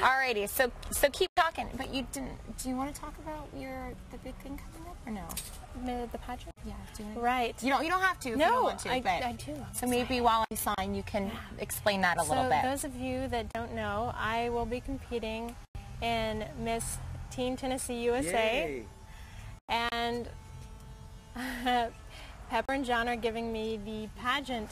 Alrighty, so keep talking. But you didn't. Do you want to talk about the big thing coming up or no? The pageant? Yeah. Do you Right. You don't have to if you No, don't want to. I but, do. So maybe while I sign, you can explain that a little bit. So those of you that don't know, I will be competing in Miss Teen Tennessee USA. Yay. And Pepper and John are giving me the pageant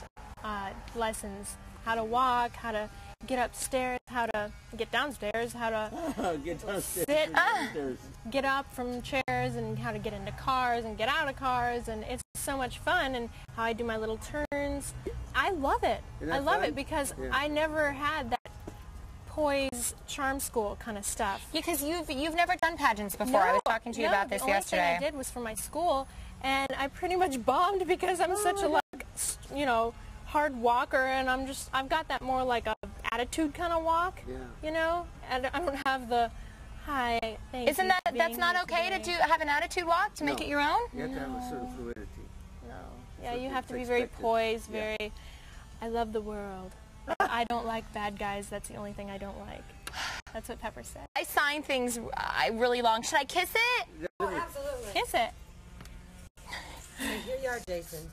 lessons, how to walk, how to get upstairs, how to get downstairs, how to Get downstairs. sit, Downstairs. get up from chairs, and how to get into cars and get out of cars, and it's so much fun, and how I do my little turns. I love it. Isn't I that love fun? it because Yeah. I never had that poise charm school kind of stuff. Because you've never done pageants before. I was talking to you about this yesterday. The only thing I did was for my school, and I pretty much bombed because I'm such a, like, you know, hard walker, and I've got that more like a attitude kind of walk, you know, and I don't have the hi. Isn't that's not okay to have an attitude walk to make it your own? You have to have a certain fluidity. No, yeah, you what have to be it's very expected. poised, very. I love the world. I don't like bad guys. That's the only thing I don't like. That's what Pepper said. I sign things really long. Should I kiss it? Oh, absolutely. Kiss it. Here you are, Jason.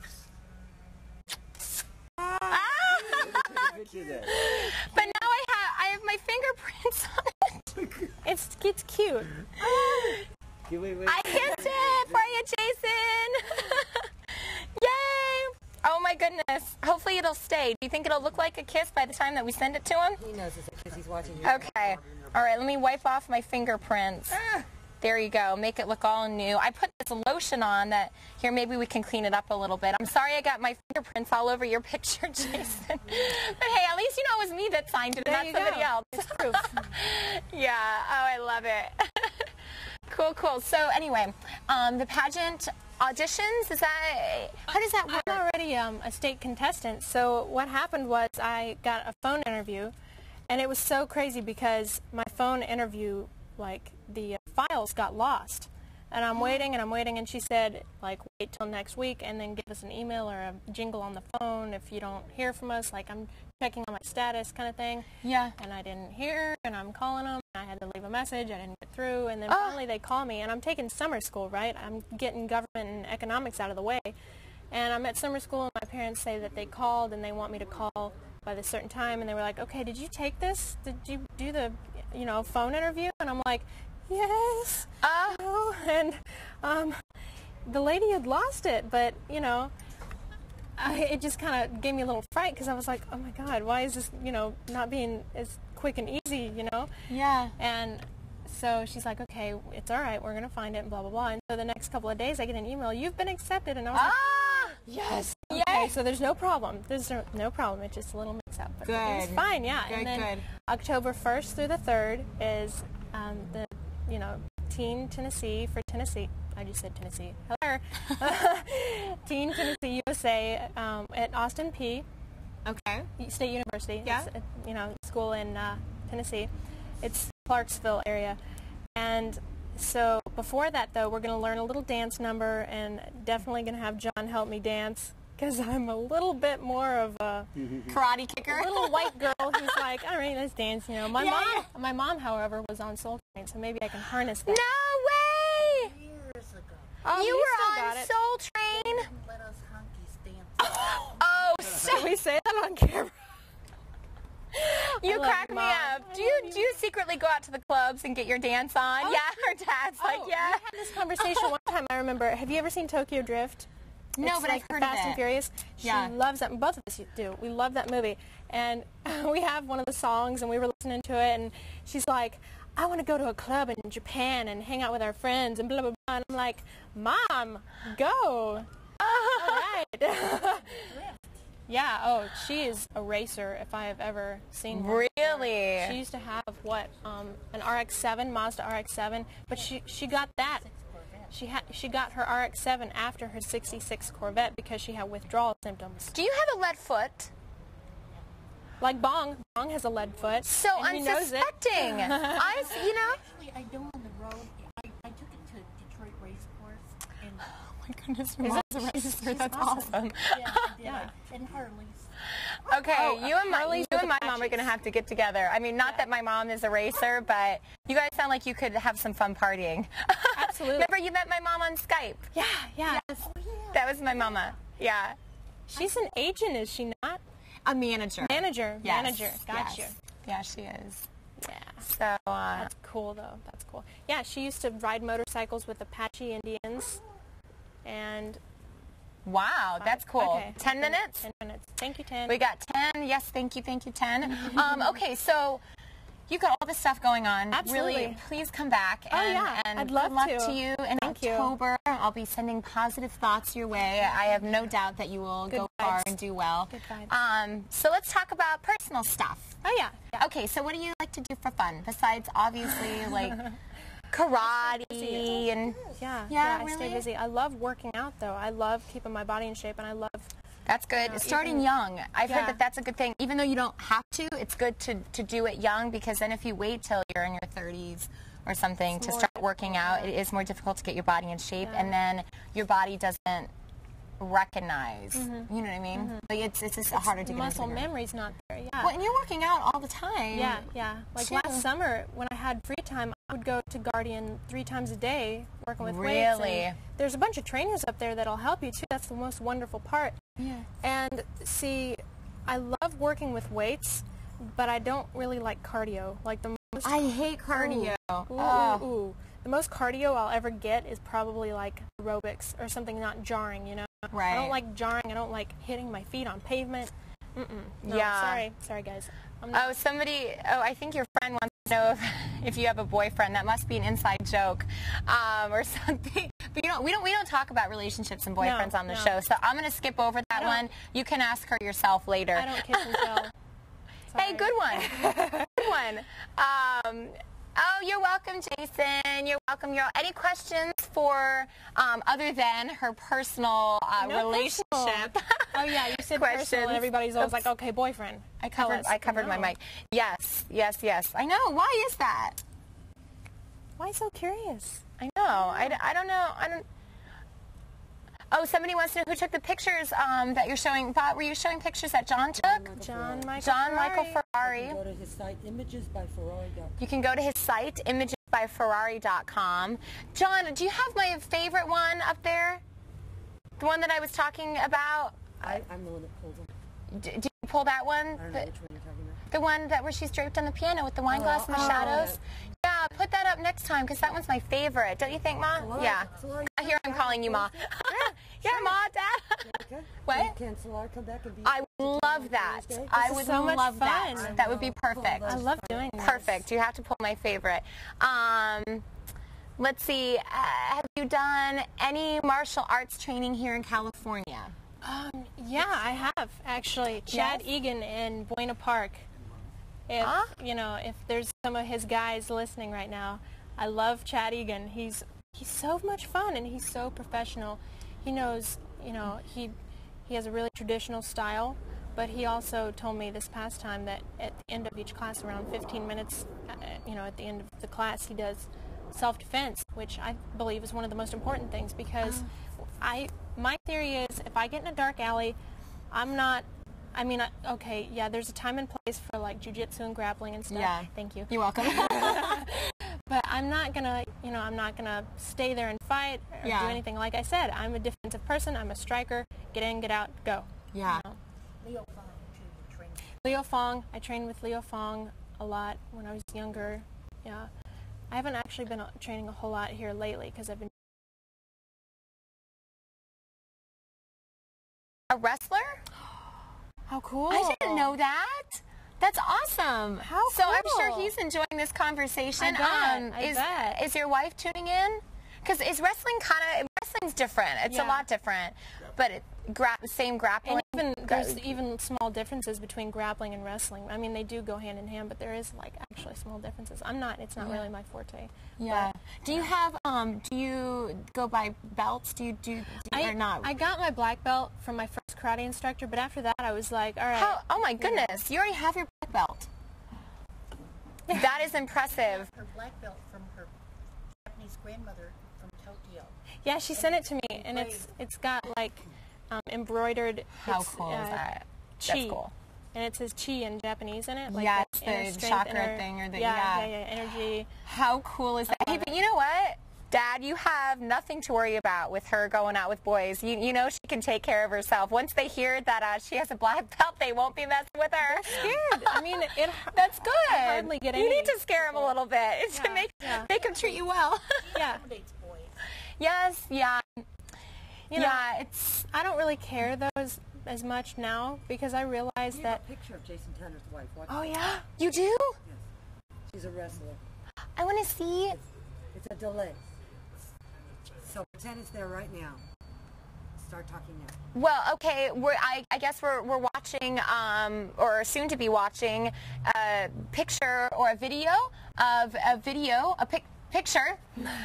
Picture that. But now I have my fingerprints on it. It's cute. Wait. I kissed it for you, Jason. Yay! Oh my goodness. Hopefully it'll stay. Do you think it'll look like a kiss by the time that we send it to him? He knows it's because he's watching you. Okay. All right, let me wipe off my fingerprints. There you go. Make it look all new. I put this lotion on that, here, maybe we can clean it up a little bit. I'm sorry I got my fingerprints all over your picture, Jason. But hey, at least you know it was me that signed it and not somebody else. It's proof. Yeah. Oh, I love it. Cool. So anyway, the pageant auditions, how does that work? I'm already a state contestant, so what happened was I got a phone interview, and it was so crazy because my phone interview, like, the files got lost. And I'm waiting, and she said, like, wait till next week and then give us an email or a jingle on the phone if you don't hear from us. Like, I'm checking on my status kind of thing. Yeah. And I didn't hear, and I'm calling them. I had to leave a message. I didn't get through. And then finally they call me, and I'm taking summer school, right? I'm getting government and economics out of the way. And I'm at summer school, and my parents say that they called, and they want me to call by this certain time. And they were like, okay, did you take this? Did you do the, phone interview? And I'm like, yes. No. And the lady had lost it, but, it just kind of gave me a little fright because I was like, oh my God, why is this, not being as quick and easy, Yeah. And so she's like, okay, it's all right, we're going to find it, and blah, blah, blah. And so the next couple of days I get an email, you've been accepted. And I was like, yes. okay, so there's no problem. There's no problem. It's just a little mix-up. But it's Good. fine, yeah. Good, and then good. October 1st through the 3rd is the, Teen Tennessee for Tennessee. I just said Tennessee. Hello. Teen Tennessee USA at Austin P. Okay. State University. Yeah. It's, school in Tennessee. It's Clarksville area. And so before that, though, we're going to learn a little dance number, and definitely going to have John help me dance because I'm a little bit more of a Karate kicker. a little white girl who's like, all right, let's dance. My mom, however, was on Soul Train, so maybe I can harness that. No way! Years ago. Oh, You we were still on got it. Soul Train. Let us hunkies dance. Oh, Did we say that on camera? you I love crack you, me Mom. up. Do you secretly go out to the clubs and get your dance on? Yeah, her dad's like, We yeah. had this conversation one time, I remember. Have you ever seen Tokyo Drift? No, It's but like I've heard Fast of and it. Furious. She Yeah. loves that. Both of us do. We love that movie. And we have one of the songs, and we were listening to it, and she's like, I want to go to a club in Japan and hang out with our friends and blah, blah, blah. And I'm like, Mom, go. All right. Yeah, she is a racer if I have ever seen one. Really? She used to have, an RX-7, Mazda RX-7, but she got that. She got her RX-7 after her 66 Corvette because she had withdrawal symptoms. Do you have a lead foot? Like Bong has a lead foot. So and he knows it. unsuspecting. Actually, I don't on the road. I took it to Detroit Race Course. And Oh my goodness, your mom's a racer. That's awesome. yeah, I did. And Harley's. Okay, you and Harley's my with mom are Apaches. going to have to get together. I mean, not that my mom is a racer, but you guys sound like you could have some fun partying. Absolutely. Remember you met my mom on Skype? Yeah. That was my mama. Yeah. She's an agent, is she not? A manager. Manager. Yes, Manager. Got yes. you. Yeah, she is. Yeah. So, That's cool, though. That's cool. Yeah, she used to ride motorcycles with Apache Indians, and Wow, that's cool. Okay. 10 minutes? 10 minutes. Thank you, 10. We got 10. Yes, thank you, 10. Okay, so you've got all this stuff going on. Absolutely. Really, please come back. And I'd love good luck to. to you in October. I'll be sending positive thoughts your way. I have no doubt that you will go far and do well. Good vibes. So let's talk about personal stuff. Oh, yeah. Okay, so what do you like to do for fun besides obviously like karate and I really? stay busy. I love working out though. I love keeping my body in shape, and I love. That's good. Starting young. I've heard that that's a good thing. Even though you don't have to, it's good to do it young, because then if you wait till you're in your 30s or something to start working out, it is more difficult to get your body in shape, and then your body doesn't recognize. You know what I mean? Like it's just harder to get muscle into the memory's not there. Yeah. Well, and you're working out all the time. Yeah. Like last summer when I had free time, I would go to Guardian 3 times a day working with weights. And there's a bunch of trainers up there that'll help you too. That's the most wonderful part. Yeah. And see, I love working with weights, but I don't really like cardio. Like the most I hate cardio. Ooh. The most cardio I'll ever get is probably like aerobics or something not jarring, you know? Right. I don't like jarring. I don't like hitting my feet on pavement. No, sorry guys. I think your friend wants to know if you have a boyfriend. That must be an inside joke or something. But we don't talk about relationships and boyfriends on the show, so I'm going to skip over that one. You can ask her yourself later. I don't kiss and tell. Hey, good one. Good one. Oh, you're welcome, Jason. You're welcome. Any questions for other than her personal relationship? Oh yeah, you said personal. Everybody's always like, okay, boyfriend. I covered my mic. Yes. I know. Why is that? Why so curious? I know. I don't know. Oh, somebody wants to know who took the pictures that you're showing. Bob, were you showing pictures that John took? John Michael Ferrari. Go to his site, imagesbyferrari.com. You can go to his site, imagesbyferrari.com. John, do you have my favorite one up there? The one that I was talking about? I'm the one that pulled them. Did you pull that one? I don't know which one you're talking about. The one where she's draped on the piano with the wine glass in the shadows? Yeah, put that up next time, because that one's my favorite. Don't you think, Ma? Solara, Solara, Here I'm calling you Ma. Yeah, Ma, Dad. Okay. What? Can Solara come back and be? I would love that. I would love that. That would be perfect. I love doing this. Perfect. You have to pull my favorite. Let's see. Have you done any martial arts training here in California? Yeah, I have actually. Chad Egan in Buena Park. If there's some of his guys listening right now, I love Chad Egan. He's so much fun and he's so professional. He knows, he has a really traditional style, but he also told me this past time that at the end of each class, around 15 minutes, at the end of the class, he does self-defense, which I believe is one of the most important things, because my theory is if I get in a dark alley, there's a time and place for like jiu-jitsu and grappling and stuff. Yeah. Thank you. You're welcome. But I'm not gonna stay there and fight or do anything. Like I said, I'm a defensive person. I'm a striker. Get in, get out, go. Yeah. Leo Fong, too, you trained. Leo Fong. I trained with Leo Fong a lot when I was younger. Yeah. I haven't actually been training a whole lot here lately because I've been a wrestler. How cool! I didn't know that. That's awesome. How cool! So I'm sure he's enjoying this conversation. I bet. Is your wife tuning in? Because wrestling's different. It's a lot different, but same grappling. And there's even small differences between grappling and wrestling. I mean, they do go hand in hand, but there is actually small differences. It's not really my forte. Yeah. Do you have? Do you go by belts? Do you or not? I got my black belt from my first karate instructor, but after that, I was like, all right. Oh my goodness! You already have your black belt. That is impressive. Her black belt from her Japanese grandmother from Tokyo. Yeah, she sent it to me, and it's got embroidered. How cool is that? Chi. That's cool. And it says chi in Japanese in it. It's the chakra thing or the energy. How cool is that? Hey, but you know what, Dad, you have nothing to worry about with her going out with boys. You know she can take care of herself. Once they hear that she has a black belt, they won't be messing with her. They're scared. I mean, that's good. I hardly get You need to scare them a little bit to make them treat you well. Yeah. Accommodates boys. Yes, yeah. You know, yeah, it's... I don't really care those as much now because I realize You that... have a picture of Jason Tanner's wife. Watch Oh, it. yeah? You do? Yes. She's a wrestler. I want to see. It's a delay. So pretend it's there right now. Start talking now. Well, okay, I guess we're watching, or soon to be watching, a picture or a video of picture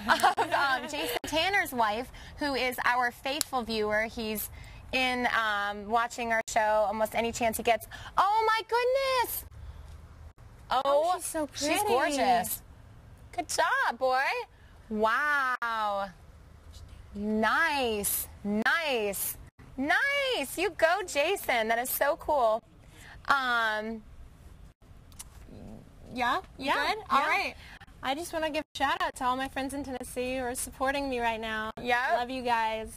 of Jason Tanner's wife, who is our faithful viewer. He's in watching our show almost any chance he gets. Oh my goodness! Oh, she's so pretty. She's gorgeous. Good job, boy. Wow. Nice. Nice. Nice. You go, Jason. That is so cool. Yeah? You good? All right. I just want to give a shout out to all my friends in Tennessee who are supporting me right now. Yeah. Love you guys.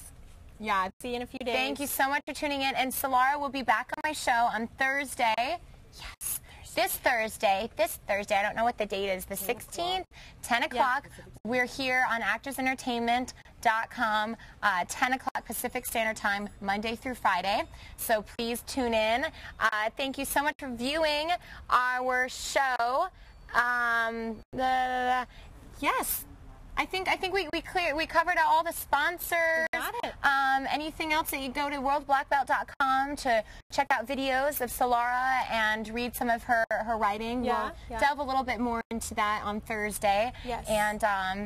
Yeah. See you in a few days. Thank you so much for tuning in. And Solara will be back on my show on Thursday. Yes. This Thursday, I don't know what the date is, the 16th, 10 o'clock. We're here on ActorsEntertainment.com, 10 o'clock Pacific Standard Time, Monday through Friday. So please tune in. Thank you so much for viewing our show. Yes. I think we covered all the sponsors. Got it. Anything else that you go to worldblackbelt.com to check out videos of Solara and read some of her writing. Yeah, We'll delve a little bit more into that on Thursday. Yes. And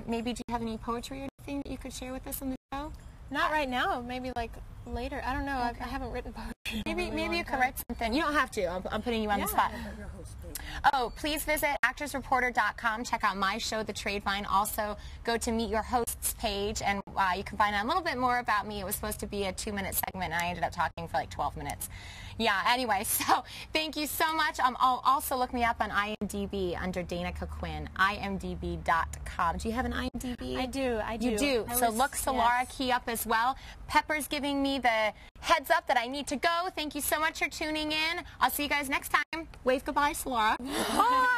maybe do you have any poetry or anything that you could share with us on the show? Not right now. Maybe like later. I don't know. I haven't written poetry. Maybe you could write something. You don't have to. I'm putting you on the spot. Your host page. Oh, please visit actorsreporter.com. Check out my show, The Trade Vine. Also, go to Meet Your Hosts page, and you can find out a little bit more about me. It was supposed to be a 2-minute segment, and I ended up talking for like 12 minutes. Yeah, anyway, so thank you so much. Also look me up on IMDb under Danika Quinn, imdb.com. Do you have an IMDb? I do. You do. So look Solara Key up as well. Pepper's giving me the heads up that I need to go. Thank you so much for tuning in. I'll see you guys next time. Wave goodbye, Solara. Bye.